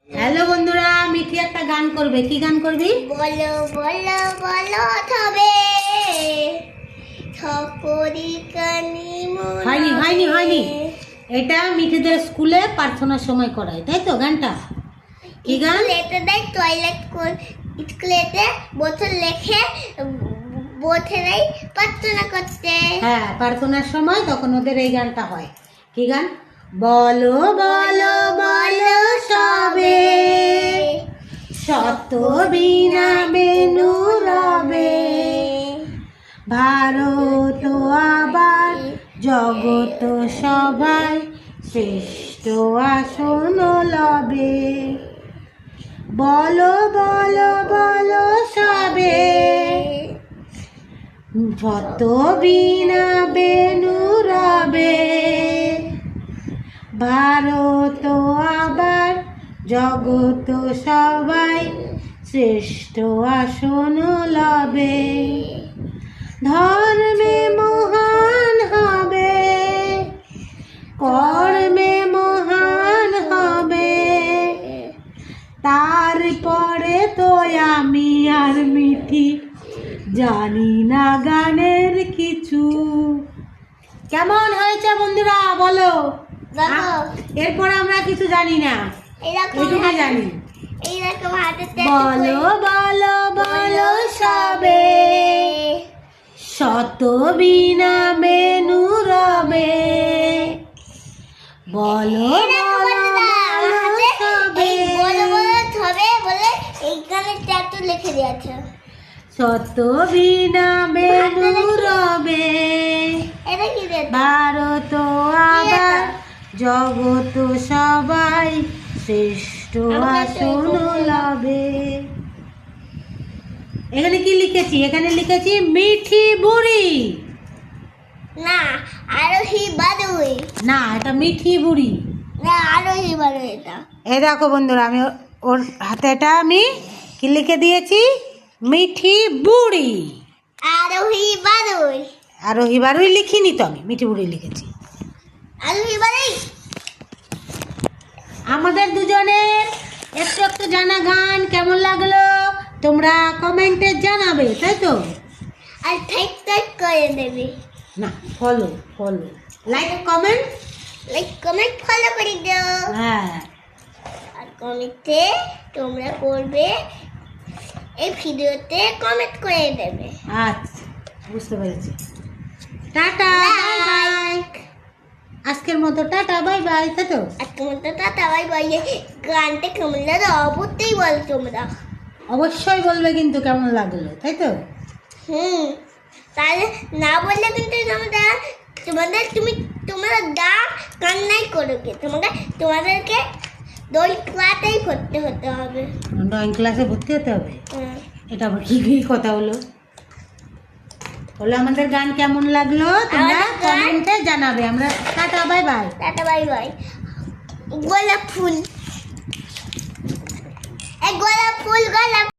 Hello বন্ধুরা, মিঠি একটা গান করবে। কি গান করবি? বলো বলো বলো তবে ঠকরি কানি মনে হয়নি হয়নি হয়নি এটা মিঠিদের স্কুলে প্রার্থনার সময় করায়, তাই তো? গানটা কি গান? স্কুলেতে দেয় টয়লেট স্কুলেতে বোতল লেখে বোতলেই প্রার্থনা করতে। হ্যাঁ, প্রার্থনার সময় তখন ওদের এই গানটা হয়। কি গান? বলো বলো বলো সবে সত্য বিনা বেনু রবে, ভারত আবার জগত সবাই শ্রেষ্ঠ আসন লবে। বলো বলো বলো সবে সত্য বিনা বেনু রবে, ভারত আবার জগত সবাই শ্রেষ্ঠ আসন লবে। ধর্মে মহান হবে, কর্মে মহান হবে, তারপরে তো আমি আর মিঠি জানি না গানের কিছু। কেমন হয়েছে বন্ধুরা বলো? এরপর আমরা কিছু জানি না, এটুকু জানি। এইরকম হাতে বলো বলো বলো সবে শত বিনা বেনু রবে, বলো বলো বলো সবে বলে এইখানে ট্যাটু লিখে দিয়েছে। শত বিনা বেনু রবে, এটা কি দিয়েছে? ভারত আবার জগত সবাই শ্রেষ্ঠ আসন লবে। এখানে কি লিখেছি? এখানে লিখেছি মিঠি বুড়ি। না, আরোহী বাদুই। না, এটা মিঠি বুড়ি। না, আরোহী বাদুই এটা। এই দেখো বন্ধুরা, আমি ওর হাতে এটা আমি কি লিখে দিয়েছি? মিঠি বুড়ি। আরোহী বাদুই। আরোহী বাড়ুই লিখিনি তো, আমি মিঠি বুড়ি লিখেছি। আরোহী বাদুই। আমাদের দুজনের একটু একটু জানা গান কেমন লাগলো তোমরা কমেন্টে জানাবে, তাই তো? আর টাইপ করে দেবে। না, follow like comment. Like comment follow করে দাও। হ্যাঁ, আর কমেন্টে তোমরা করবে, এই ভিডিওতে কমেন্ট করে দেবে। আচ্ছা, বুঝতে পেরেছি। Tata bye bye. আজকের মতো টাটা বাই বাই, তাই তো? আজকের মতো টাটা বাই বাই। গানটা কেমন লাগলো অবশ্যই বলো তোমরা। অবশ্যই বলবে কিন্তু কেমন লাগলো, তাই তো? তাহলে না বললে কিন্তু তোমরা কান্নাই করবে। তোমাদেরকে ড্রয়িং ক্লাসেই ভর্তি হতে হবে। ড্রয়িং ক্লাসে ভর্তি হতে হবে? এটা আবার কি কথা হলো? আমাদের গান কেমন লাগলো তোমরা কমেন্টে জানাবে। আমরা tata bye bye. Tata bye bye. গোলাপ ফুল, গোলাপ ফুল, গোলাপ